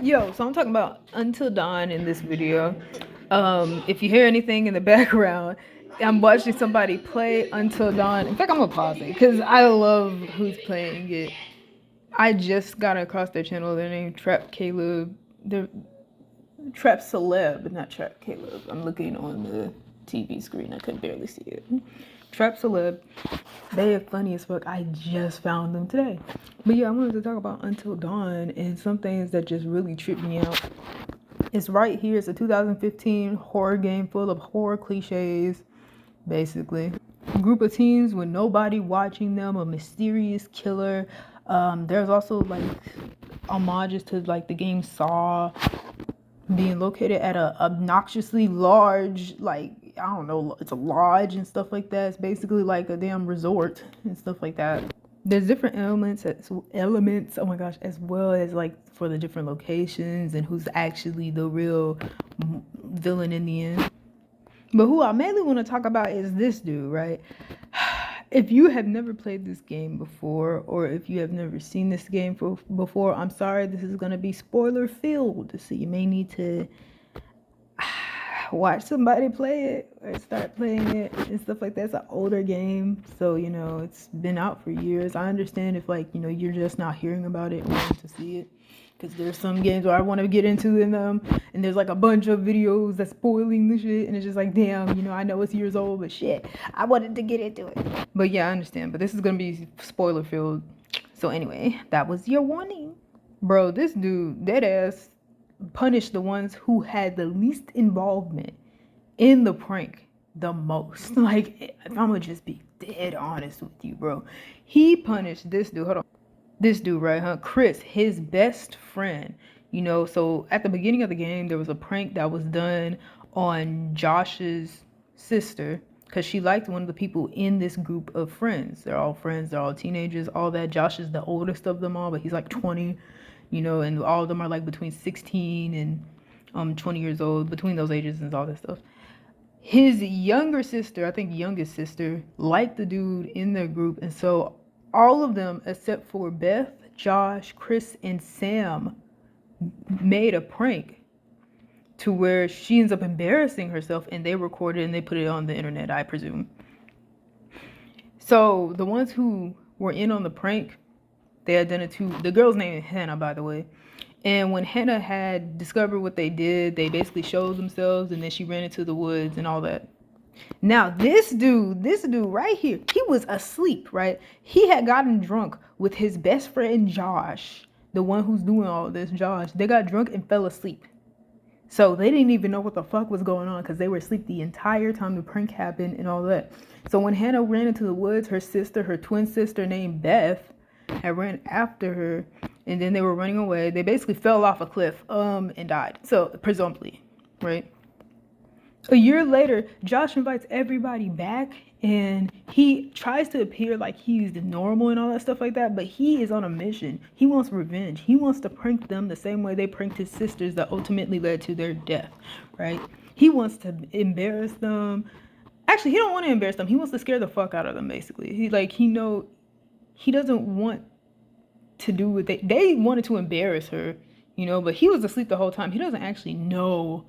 Yo, so I'm talking about Until Dawn in this video. If you hear anything in the background, I'm watching somebody play Until Dawn. In fact, I'm gonna pause it because I love who's playing it. I just got across their channel. Their name Trap Caleb. They're Trap Celeb, not Trap Caleb. I'm looking on the TV screen. I could barely see it. Trap Celeb. They are funny as fuck. I just found them today. But yeah, I wanted to talk about Until Dawn and some things that just really tripped me out. It's right here. It's a 2015 horror game full of horror cliches, basically. A group of teens with nobody watching them, a mysterious killer. There's also like homages to like the game Saw, being located at a obnoxiously large, like, I don't know, it's a lodge and stuff like that. It's basically like a damn resort and stuff like that. There's different elements, oh my gosh, as well as like for the different locations and who's actually the real villain in the end. But who I mainly want to talk about is this dude, right? If you have never played this game before, or if you have never seen this game before, I'm sorry, this is going to be spoiler filled. So you may need to watch somebody play it or start playing it and stuff like that. It's an older game, so you know it's been out for years. I understand if like, you know, you're just not hearing about it and wanting to see it, because there's some games where I want to get into in them and there's like a bunch of videos that's spoiling the shit, and it's just like, damn, you know, I know it's years old, but shit, I wanted to get into it. But yeah, I understand, but this is gonna be spoiler filled. So anyway, that was your warning. Bro, this dude dead ass punished the ones who had the least involvement in the prank the most. Like, I'm gonna just be dead honest with you, bro. He punished this dude. Hold on. This dude, right, huh? Chris, his best friend. You know, so at the beginning of the game, there was a prank that was done on Josh's sister because she liked one of the people in this group of friends. They're all friends, they're all teenagers, all that. Josh is the oldest of them all, but he's like 20, you know, and all of them are like between 16 and 20 years old, between those ages and all that stuff. His younger sister, I think youngest sister, liked the dude in their group, and so all of them except for Beth, Josh, Chris, and Sam made a prank to where she ends up embarrassing herself, and they recorded and they put it on the internet, I presume. So the ones who were in on the prank, they had done it to, the girl's name is Hannah, by the way. And when Hannah had discovered what they did, they basically showed themselves, and then she ran into the woods and all that. Now, this dude right here, he was asleep, right? He had gotten drunk with his best friend, Josh, the one who's doing all this, Josh. They got drunk and fell asleep. So they didn't even know what the fuck was going on because they were asleep the entire time the prank happened and all that. So when Hannah ran into the woods, her sister, her twin sister named Beth, had ran after her, and then they were running away. They basically fell off a cliff and died. So presumably, right? A year later, Josh invites everybody back, and he tries to appear like he's normal and all that stuff like that, but he is on a mission. He wants revenge. He wants to prank them the same way they pranked his sisters that ultimately led to their death, right? He wants to embarrass them. Actually, he don't want to embarrass them. He wants to scare the fuck out of them, basically. He doesn't want to do what they wanted to embarrass her, you know, but he was asleep the whole time. He doesn't actually know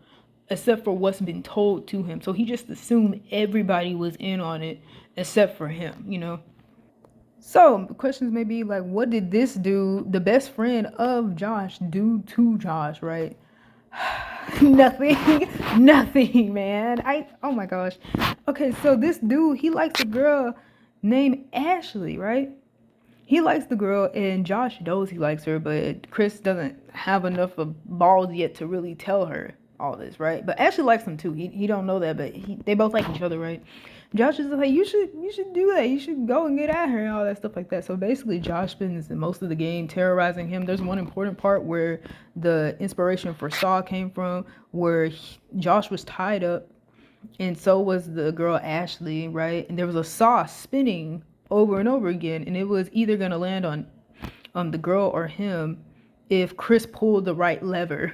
except for what's been told to him. So he just assumed everybody was in on it except for him, you know. So questions may be like, what did this dude, the best friend of Josh, do to Josh, right? Nothing, man. Oh my gosh. Okay, so this dude, he likes a girl named Ashley, right? He likes the girl, and Josh knows he likes her, but Chris doesn't have enough of balls yet to really tell her all this, right? But Ashley likes him too. He don't know that, but they both like each other, right? Josh is like, you should do that. You should go and get at her and all that stuff like that. So basically, Josh spends most of the game terrorizing him. There's one important part where the inspiration for Saw came from, where Josh was tied up, and so was the girl Ashley, right? And there was a saw spinning over and over again, and it was either gonna land on the girl or him if Chris pulled the right lever.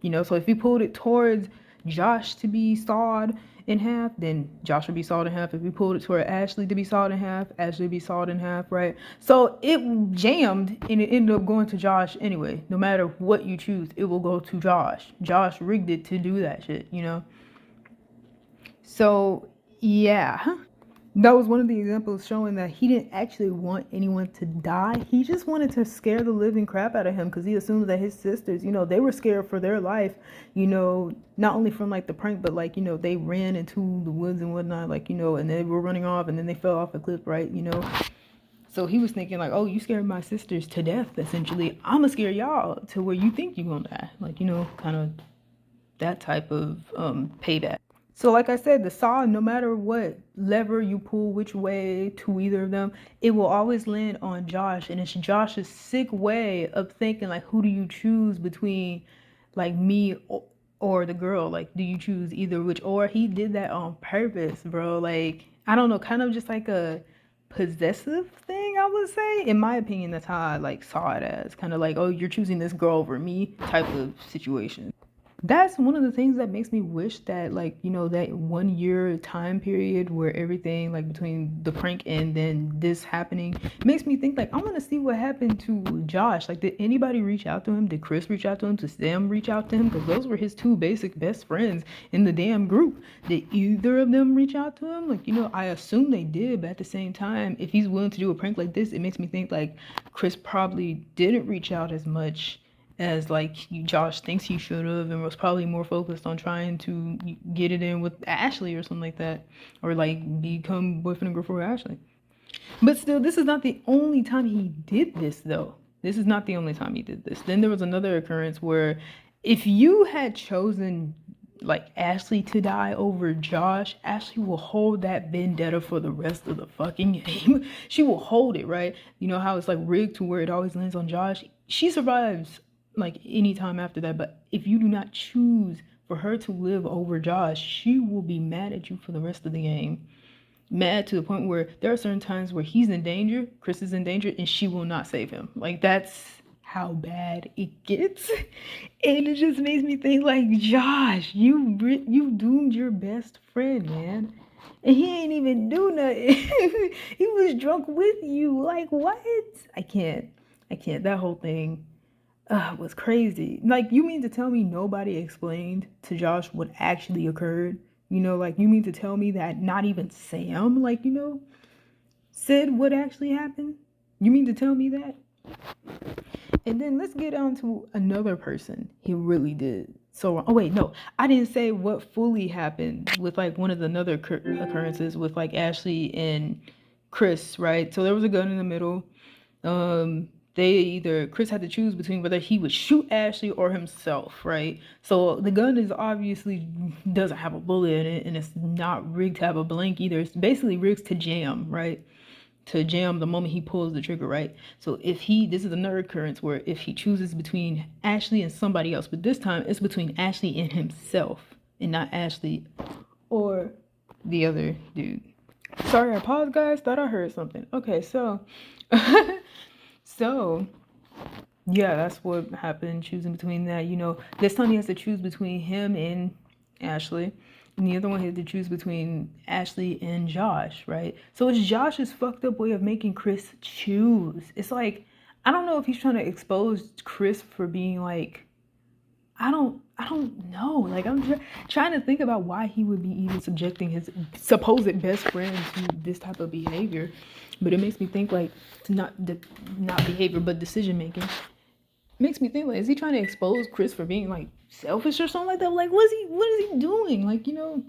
You know, so if he pulled it towards Josh to be sawed in half, then Josh would be sawed in half. If we pulled it toward Ashley to be sawed in half, Ashley would be sawed in half, right? So it jammed and it ended up going to Josh anyway. No matter what you choose, it will go to Josh. Josh rigged it to do that shit, you know? So, yeah. That was one of the examples showing that he didn't actually want anyone to die. He just wanted to scare the living crap out of him because he assumed that his sisters, you know, they were scared for their life, you know, not only from like the prank, but like, you know, they ran into the woods and whatnot, like, you know, and they were running off and then they fell off a cliff, right? You know, so he was thinking like, oh, you scared my sisters to death, essentially. I'm gonna scare y'all to where you think you're gonna die. Like, you know, kind of that type of payback. So like I said, the saw, no matter what lever you pull which way to either of them, it will always land on Josh. And it's Josh's sick way of thinking like, who do you choose between like me or the girl? Like, do you choose either which? Or he did that on purpose, bro. Like, I don't know, kind of just like a possessive thing, I would say. In my opinion, that's how I like saw it as. Kind of like, oh, you're choosing this girl over me type of situation. That's one of the things that makes me wish that, like, you know, that 1 year time period where everything like between the prank and then this happening makes me think like I want to see what happened to Josh. Like, did anybody reach out to him? Did Chris reach out to him? Did Sam reach out to him? Because those were his two basic best friends in the damn group. Did either of them reach out to him? Like, you know, I assume they did, but at the same time, if he's willing to do a prank like this, it makes me think like Chris probably didn't reach out as much as like Josh thinks he should have, and was probably more focused on trying to get it in with Ashley or something like that, or like become boyfriend and girlfriend with Ashley. But still, this is not the only time he did this, though. This is not the only time he did this. Then there was another occurrence where if you had chosen like Ashley to die over Josh, Ashley will hold that vendetta for the rest of the fucking game. She will hold it, right? You know how it's like rigged to where it always lands on Josh? She survives like any time after that, but if you do not choose for her to live over Josh, she will be mad at you for the rest of the game. Mad to the point where there are certain times where he's in danger, Chris is in danger, and she will not save him. Like, that's how bad it gets. And it just makes me think like, Josh, you doomed your best friend, man. And he ain't even do nothing. He was drunk with you. Like, what? I can't. That whole thing was crazy. Like, you mean to tell me nobody explained to Josh what actually occurred? You know, like, you mean to tell me that not even Sam, like, you know, said what actually happened? You mean to tell me that? And then let's get on to another person he really did. So, oh wait, no, I didn't say what fully happened with like one of the other occurrences with like Ashley and Chris, right? So there was a gun in the middle. Chris had to choose between whether he would shoot Ashley or himself, right? So the gun is obviously doesn't have a bullet in it, and it's not rigged to have a blank either. It's basically rigged to jam, right? To jam the moment he pulls the trigger, right? So this is another occurrence where if he chooses between Ashley and somebody else, but this time it's between Ashley and himself, and not Ashley or the other dude. Sorry, I paused, guys. Thought I heard something. Okay, so so yeah, that's what happened, choosing between that. You know, this time he has to choose between him and Ashley. And the other one had to choose between Ashley and Josh, right? So it's Josh's fucked up way of making Chris choose. It's like, I don't know if he's trying to expose Chris for being like, I don't know. Like, I'm trying to think about why he would be even subjecting his supposed best friend to this type of behavior. But it makes me think like, to not behavior, but decision making. Makes me think like, is he trying to expose Chris for being like selfish or something like that? Like, what is he doing? Like, you know,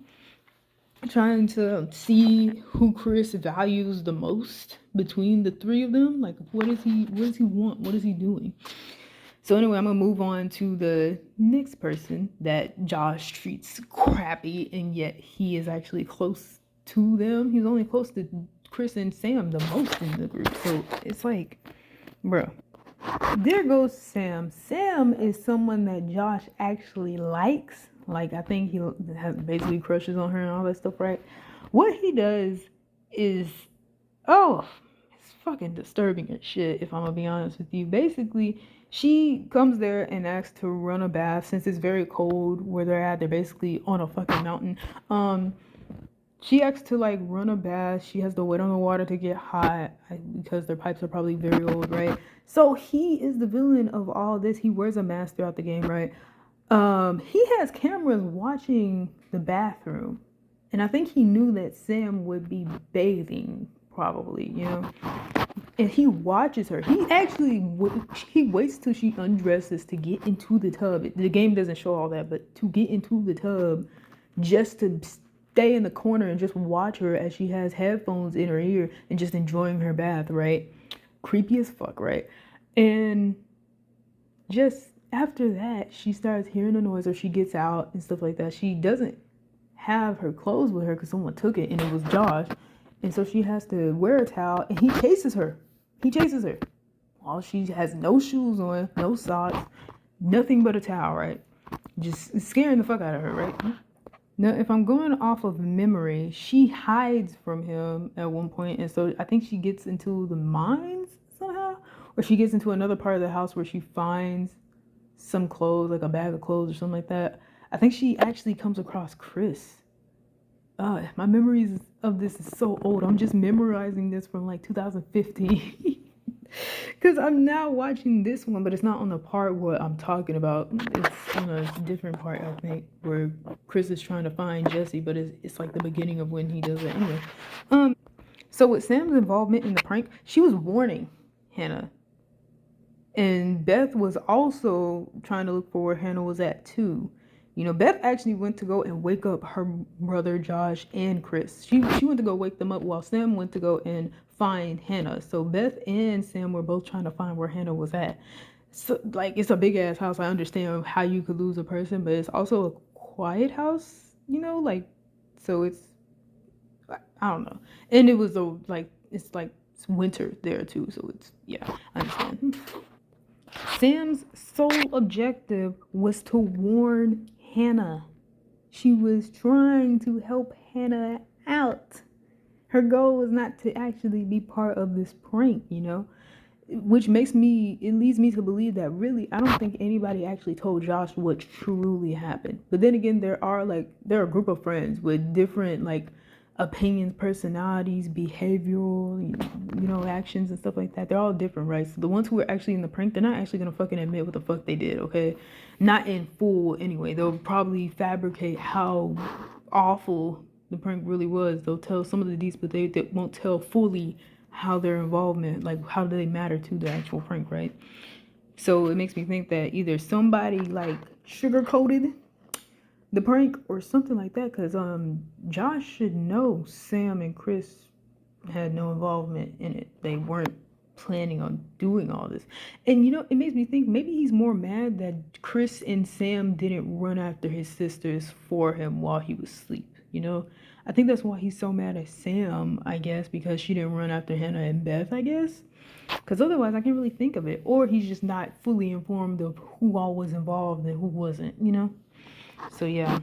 trying to see who Chris values the most between the three of them. Like, what does he want? What is he doing? So anyway, I'm gonna move on to the next person that Josh treats crappy, and yet he is actually close to them. He's only close to Chris and Sam the most in the group. So it's like, bro. There goes Sam. Sam is someone that Josh actually likes. Like, I think he has basically crushes on her and all that stuff, right? What he does is, it's fucking disturbing as shit, if I'm gonna be honest with you. Basically, She comes there and asks to run a bath since it's very cold where they're at. They're basically on a fucking mountain. She asks to like run a bath. She has to wait on the water to get hot because their pipes are probably very old, right? So he is the villain of all this. He wears a mask throughout the game, right? He has cameras watching the bathroom, and I think he knew that Sam would be bathing, probably, you know. And he watches her. He actually he waits till she undresses to get into the tub. The game doesn't show all that, but to get into the tub, just to stay in the corner and just watch her as she has headphones in her ear and just enjoying her bath, right? Creepy as fuck, right? And just after that, she starts hearing a noise or she gets out and stuff like that. She doesn't have her clothes with her because someone took it and it was Josh. And so she has to wear a towel and he chases her. He chases her while she has no shoes on, no socks, nothing but a towel, right? Just scaring the fuck out of her, right? Now, if I'm going off of memory, she hides from him at one point, and so I think she gets into the mines somehow, or she gets into another part of the house where she finds some clothes, like a bag of clothes or something like that. I think she actually comes across Chris. My memories of this is so old. I'm just memorizing this from like 2015. Because I'm now watching this one, but it's not on the part what I'm talking about. It's on a different part, I think, where Chris is trying to find Jesse, but it's like the beginning of when he does it. Anyway, so with Sam's involvement in the prank, she was warning Hannah. And Beth was also trying to look for where Hannah was at too. You know, Beth actually went to go and wake up her brother Josh and Chris. She went to go wake them up while Sam went to go and find Hannah. So Beth and Sam were both trying to find where Hannah was at. So like it's a big ass house. I understand how you could lose a person, but it's also a quiet house, you know, like so it's I don't know. And it was it's winter there too, so it's yeah, I understand. Sam's sole objective was to warn Hannah. She was trying to help Hannah out. Her goal was not to actually be part of this prank, you know? Which leads me to believe that really, I don't think anybody actually told Josh what truly happened. But then again, there are a group of friends with different, opinions, personalities, behavioral, actions and stuff like that. They're all different, right? So the ones who are actually in the prank, they're not actually gonna fucking admit what the fuck they did, okay? Not in full anyway. They'll probably fabricate how awful the prank really was. They'll tell some of the deets, but they won't tell fully how their involvement, like how do they matter to the actual prank, right? So it makes me think that either somebody sugar-coated the prank or something like that, because Josh should know Sam and Chris had no involvement in it. They weren't planning on doing all this. And it makes me think maybe he's more mad that Chris and Sam didn't run after his sisters for him while he was asleep. I think that's why he's so mad at Sam, I guess, because she didn't run after Hannah and Beth, I guess. Because otherwise, I can't really think of it. Or he's just not fully informed of who all was involved and who wasn't, So, yeah.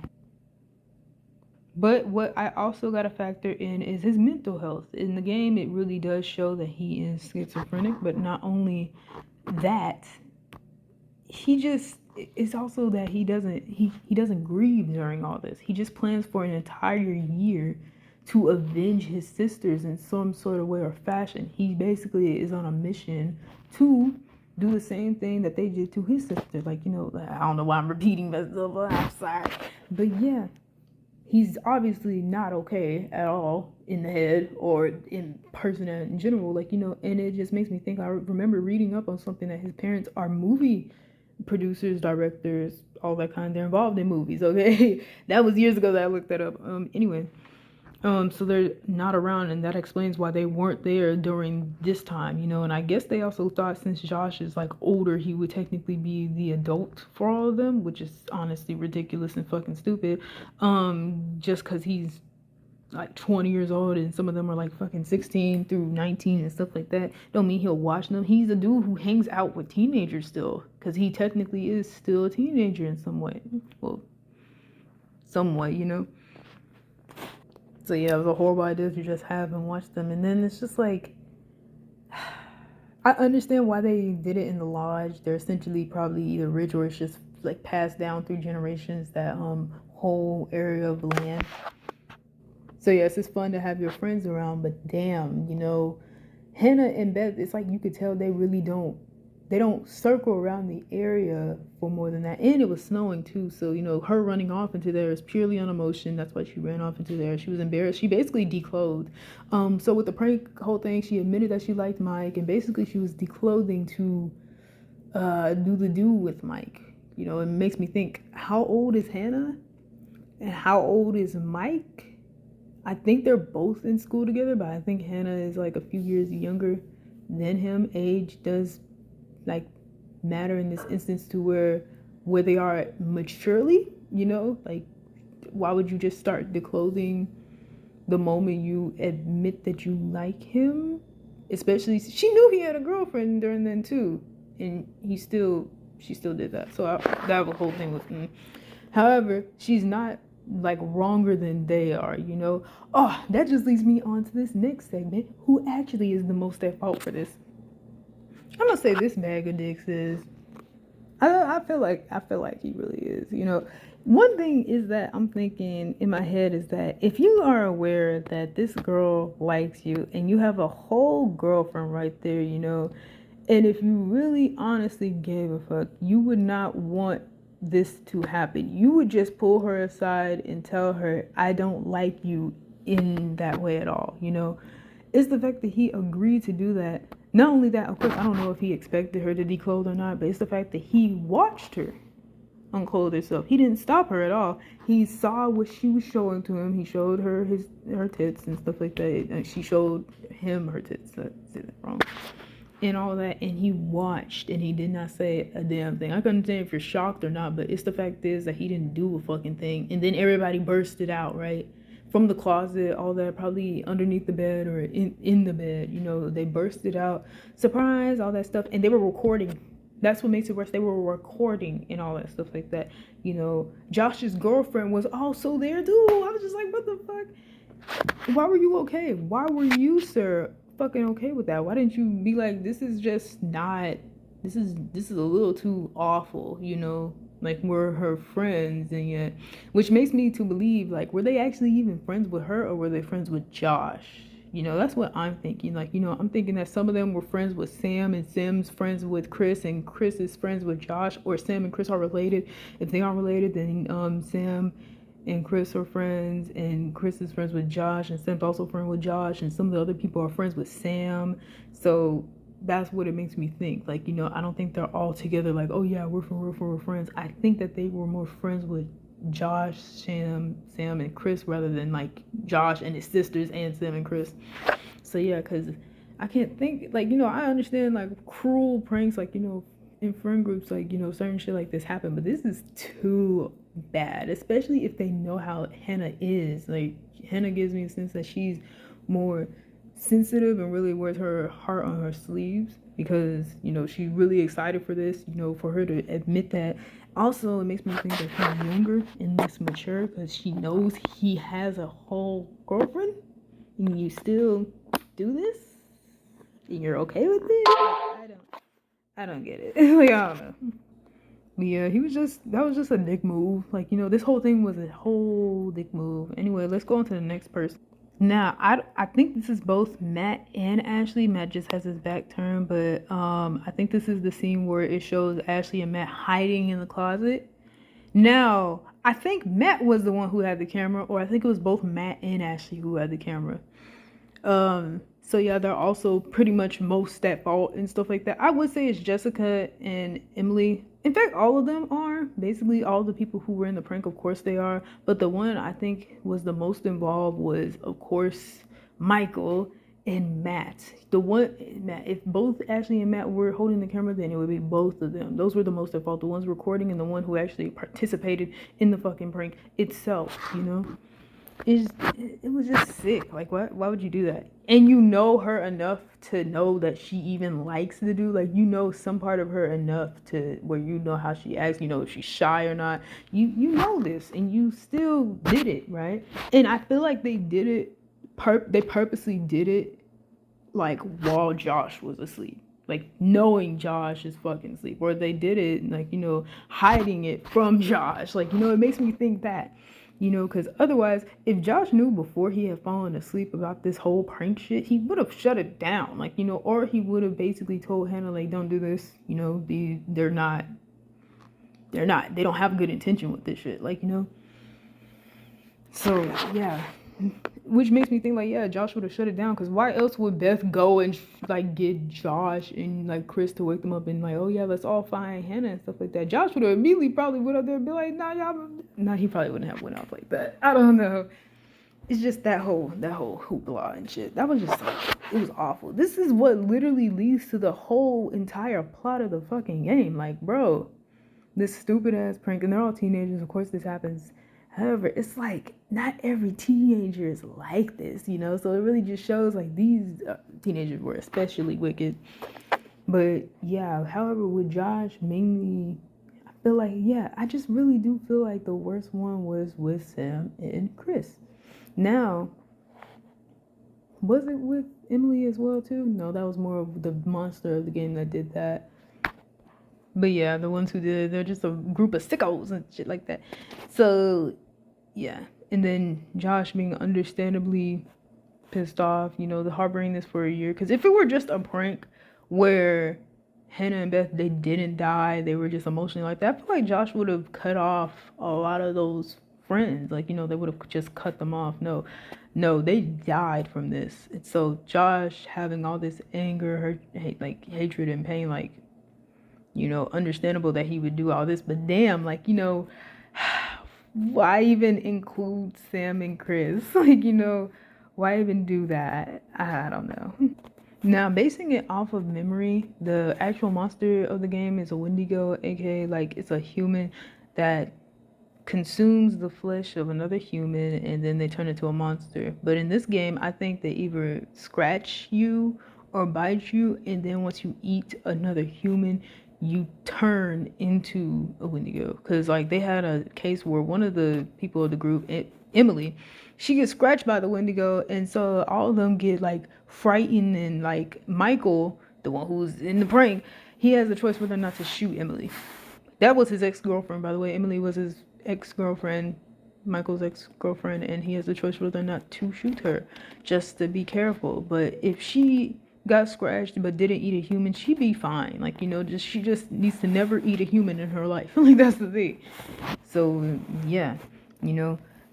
But what I also got to factor in is his mental health. In the game, it really does show that he is schizophrenic. But not only that, it's also that he doesn't grieve during all this. He just plans for an entire year to avenge his sisters in some sort of way or fashion. He basically is on a mission to do the same thing that they did to his sister. I don't know why I'm repeating myself. I'm sorry. But yeah, he's obviously not okay at all in the head or in person in general. And it just makes me think, I remember reading up on something that his parents are movie producers, directors, all that kind. They're involved in movies, okay? That was years ago that I looked that up. Anyway. So they're not around, and that explains why they weren't there during this time, and I guess they also thought since Josh is older, he would technically be the adult for all of them, which is honestly ridiculous and fucking stupid. Just because he's 20 years old and some of them are fucking 16 through 19 and stuff like that, don't mean he'll watch them. He's a dude who hangs out with teenagers still, because he technically is still a teenager in some way. Well, somewhat, So yeah, it was a horrible idea to just have and watch them. And then it's just I understand why they did it in the lodge. They're essentially probably either rich or it's just like passed down through generations, that whole area of land. So yes, it's fun to have your friends around, but damn, Hannah and Beth, it's like you could tell they don't circle around the area for more than that. And it was snowing too, so her running off into there is purely on emotion. That's why she ran off into there. She was embarrassed. She basically declothed. So with the prank whole thing, she admitted that she liked Mike, and basically she was declothing to do the do with Mike. It makes me think, how old is Hannah and how old is Mike? I think they're both in school together, but I think Hannah is like a few years younger than him. Age does like matter in this instance to where they are maturely, like why would you just start declothing the moment you admit that you like him? Especially she knew he had a girlfriend during then too, and she still did that. So that whole thing was however, she's not like wronger than they are. Oh, that just leads me on to this next segment. Who actually is the most at fault for this? I'm gonna say this bag of dicks is. I feel like he really is. One thing is that I'm thinking in my head is that if you are aware that this girl likes you and you have a whole girlfriend right there, and if you really honestly gave a fuck, you would not want this to happen. You would just pull her aside and tell her, I don't like you in that way at all. It's the fact that he agreed to do that. Not only that, of course, I don't know if he expected her to declothe or not, but it's the fact that he watched her unclothe herself. He didn't stop her at all. He saw what she was showing to him. He showed her her tits and stuff like that. And she showed him her tits. I said that wrong. And all that, and he watched, and he did not say a damn thing. I can understand if you're shocked or not, but it's the fact is that he didn't do a fucking thing. And then everybody bursted out, right? From the closet, all that, probably underneath the bed or in the bed, they bursted out. Surprise, all that stuff. And they were recording. That's what makes it worse. They were recording and all that stuff like that. Josh's girlfriend was also there too. I was just like, what the fuck? Why were you okay? Why were you, sir, fucking okay with that? Why didn't you be like, this is just not, this is a little too awful, like we're her friends, and yet, which makes me to believe, like, were they actually even friends with her, or were they friends with Josh? That's what I'm thinking. Like, I'm thinking that some of them were friends with Sam, and Sam's friends with Chris, and Chris is friends with Josh, or Sam and Chris are related. If they aren't related, then Sam and Chris are friends, and Chris is friends with Josh, and Sam's also friends with Josh, and some of the other people are friends with Sam. So that's what it makes me think. Like, I don't think they're all together like, oh yeah, we're friends. I think that they were more friends with Josh, Sam, and Chris, rather than like Josh and his sisters and Sam and Chris. So yeah, because I can't think, like, I understand like cruel pranks, like, in friend groups, like, certain shit like this happen, but this is too bad, especially if they know how Hannah is. Like, Hannah gives me a sense that she's more sensitive and really wears her heart on her sleeves, because she's really excited for this, for her to admit that. Also, it makes me think that she's younger and less mature, because she knows he has a whole girlfriend, and you still do this, and you're okay with it. Like, I don't get it. Like, I don't know. But yeah, that was just a dick move. Like, this whole thing was a whole dick move. Anyway, let's go on to the next person. Now, I think this is both Matt and Ashley. Matt just has his back turned, but I think this is the scene where it shows Ashley and Matt hiding in the closet. Now, I think Matt was the one who had the camera, or I think it was both Matt and Ashley who had the camera. So yeah, they're also pretty much most at fault and stuff like that. I would say it's Jessica and Emily. In fact, all of them are. Basically, all the people who were in the prank, of course they are. But the one I think was the most involved was, of course, Michael and Matt. If both Ashley and Matt were holding the camera, then it would be both of them. Those were the most at fault. The ones recording and the one who actually participated in the fucking prank itself, It was just sick. Like, why would you do that? And you know her enough to know that she even likes to do, like, some part of her enough to where how she acts, if she's shy or not. You know this, and you still did it, right? And I feel like they did it, they purposely did it, like, while Josh was asleep. like knowing Josh is fucking asleep, or they did it like, hiding it from Josh. Like, it makes me think that, because otherwise, if Josh knew before he had fallen asleep about this whole prank shit, he would have shut it down, like, or he would have basically told Hannah, like, don't do this, they don't have good intention with this shit, like, so yeah. Which makes me think, like, yeah, Josh would have shut it down, because why else would Beth go and like get Josh and like Chris to wake them up and like, oh yeah, let's all find Hannah and stuff like that? Josh would have immediately probably went up there and be like, nah, y'all, nah, he probably wouldn't have went off like that. I don't know. It's just that whole hoopla and shit. That was just like, it was awful. This is what literally leads to the whole entire plot of the fucking game. Like, bro, this stupid ass prank, and they're all teenagers. Of course, this happens. However, it's like not every teenager is like this, So it really just shows like these teenagers were especially wicked. But yeah, however, with Josh, mainly, I feel like, yeah, I just really do feel like the worst one was with Sam and Chris. Now, was it with Emily as well too? No, that was more of the monster of the game that did that. But yeah, the ones who did it, they're just a group of sickos and shit like that. So yeah, and then Josh being understandably pissed off, the harboring this for a year. Because if it were just a prank where Hannah and Beth, they didn't die, they were just emotionally like that, I feel like Josh would have cut off a lot of those friends. Like, they would have just cut them off. No, they died from this. And so Josh having all this anger, hatred and pain, like, understandable that he would do all this, but damn, like, why even include Sam and Chris? Like, why even do that? I don't know. Now, basing it off of memory, the actual monster of the game is a Wendigo, aka like it's a human that consumes the flesh of another human and then they turn into a monster. But in this game, I think they either scratch you or bite you, and then once you eat another human, you turn into a Wendigo. Because like they had a case where one of the people of the group, Emily, she gets scratched by the Wendigo, and so all of them get like frightened, and like Michael, the one who's in the prank, he has a choice whether or not to shoot Emily. That was his ex-girlfriend, by the way. Emily was his ex-girlfriend, Michael's ex-girlfriend, and he has a choice whether or not to shoot her, just to be careful. But if she got scratched but didn't eat a human, she'd be fine. Like, she just needs to never eat a human in her life. Like, that's the thing. So yeah,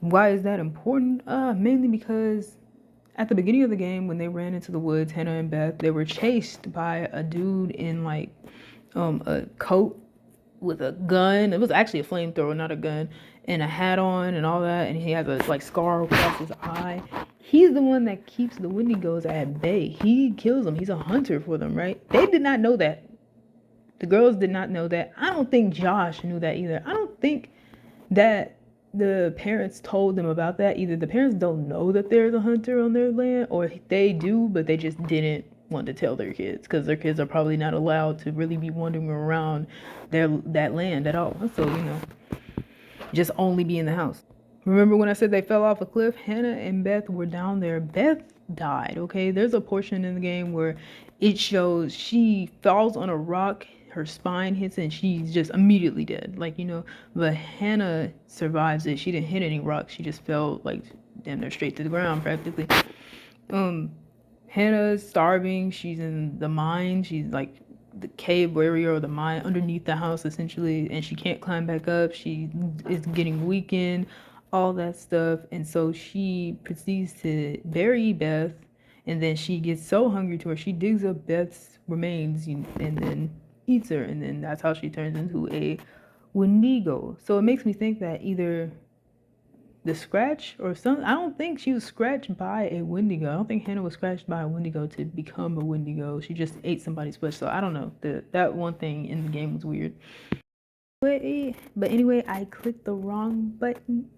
why is that important? Mainly because at the beginning of the game, when they ran into the woods, Hannah and Beth, they were chased by a dude in like a coat with a gun. It was actually a flamethrower, not a gun, and a hat on and all that, and he has a like scar across his eye. He's the one that keeps the Wendigos at bay. He kills them. He's a hunter for them, right? They did not know that. The girls did not know that. I don't think Josh knew that either. I don't think that the parents told them about that. Either the parents don't know that there's a hunter on their land, or they do, but they just didn't want to tell their kids, because their kids are probably not allowed to really be wandering around that land at all. So, just only be in the house. Remember when I said they fell off a cliff? Hannah and Beth were down there. Beth died, okay? There's a portion in the game where it shows she falls on a rock, her spine hits it, and she's just immediately dead. Like, but Hannah survives it. She didn't hit any rocks. She just fell, like, damn near straight to the ground, practically. Hannah's starving. She's in the mine. She's, like, the cave area or the mine underneath the house, essentially, and she can't climb back up. She is getting weakened, all that stuff, and so she proceeds to bury Beth, and then she gets so hungry to her, she digs up Beth's remains and then eats her, and then that's how she turns into a Wendigo. So it makes me think that either the scratch or something. I don't think she was scratched by a Wendigo. I don't think Hannah was scratched by a Wendigo to become a Wendigo. She just ate somebody's flesh. So I don't know. That one thing in the game was weird. But anyway, I clicked the wrong button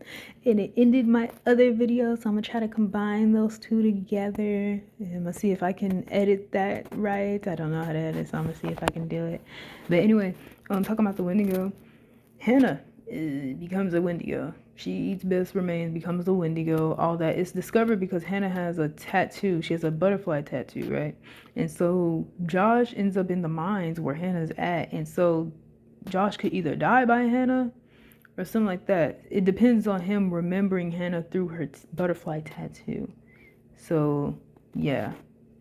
and it ended my other video. So I'm gonna try to combine those two together. And I'm gonna see if I can edit that right. I don't know how to edit, so I'm gonna see if I can do it. But anyway, talking about the Wendigo, Hannah becomes a Wendigo. She eats best remains, becomes a Wendigo, all that. It's discovered because Hannah has a tattoo. She has a butterfly tattoo, right? And so Josh ends up in the mines where Hannah's at. And so Josh could either die by Hannah or something like that. It depends on him remembering Hannah through her butterfly tattoo. So, yeah.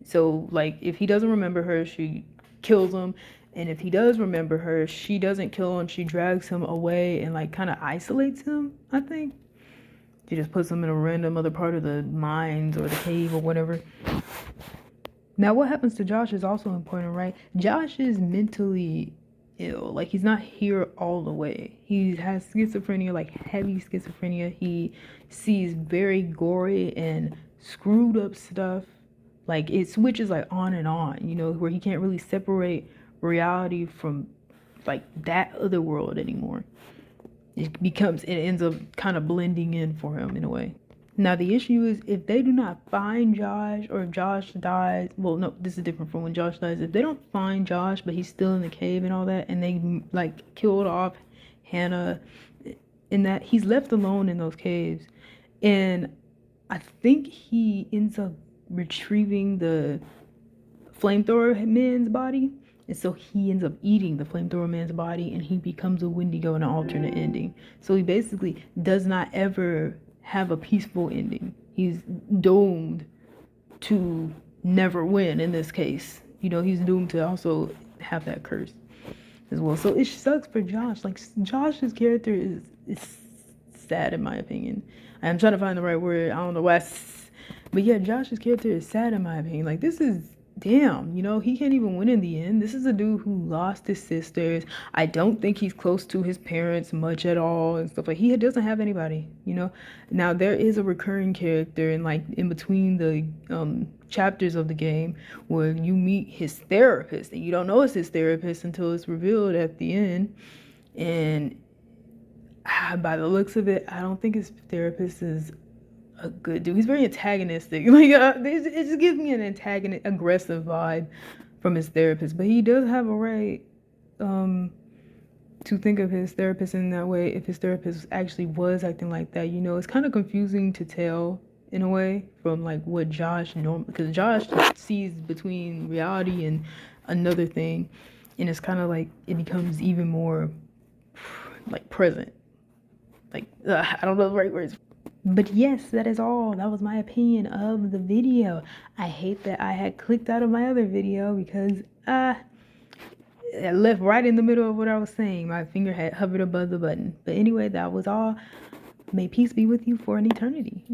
So, like, if he doesn't remember her, she kills him. And if he does remember her, she doesn't kill him. She drags him away and, like, kind of isolates him, I think. She just puts him in a random other part of the mines or the cave or whatever. Now, what happens to Josh is also important, right? Josh is mentally ill. Like, he's not here all the way. He has schizophrenia, like heavy schizophrenia. He sees very gory and screwed up stuff. Like, it switches like on and on, you know, where he can't really separate reality from like that other world anymore. It ends up kind of blending in for him in a way. Now, the issue is if they do not find Josh, or if Josh dies, well, no, this is different from when Josh dies. If they don't find Josh, but he's still in the cave and all that, and they like killed off Hannah, in that he's left alone in those caves, and I think he ends up retrieving the flamethrower man's body, and so he ends up eating the flamethrower man's body, and he becomes a Wendigo in an alternate ending. So he basically does not ever have a peaceful ending. He's doomed to never win in this case. You know, he's doomed to also have that curse as well. So it sucks for Josh. Like, Josh's character is sad in my opinion. I'm trying to find the right word. I don't know why. But yeah, Josh's character is sad in my opinion. Like, this is damn, you know, he can't even win in the end. This is a dude who lost his sisters. I don't think he's close to his parents much at all and stuff. Like, he doesn't have anybody, you know. Now, there is a recurring character in between the chapters of the game where you meet his therapist, and you don't know it's his therapist until it's revealed at the end. And by the looks of it, I don't think his therapist is a good dude. He's very antagonistic. Like, it just gives me an aggressive vibe from his therapist. But he does have a right to think of his therapist in that way. If his therapist actually was acting like that, you know, it's kind of confusing to tell in a way from like what Josh normally, because Josh sees between reality and another thing, and it's kind of like it becomes even more like present. Like, I don't know the right words. But yes, that is all. That was my opinion of the video. I hate that I had clicked out of my other video because I left right in the middle of what I was saying. My finger had hovered above the button. But anyway, that was all. May peace be with you for an eternity.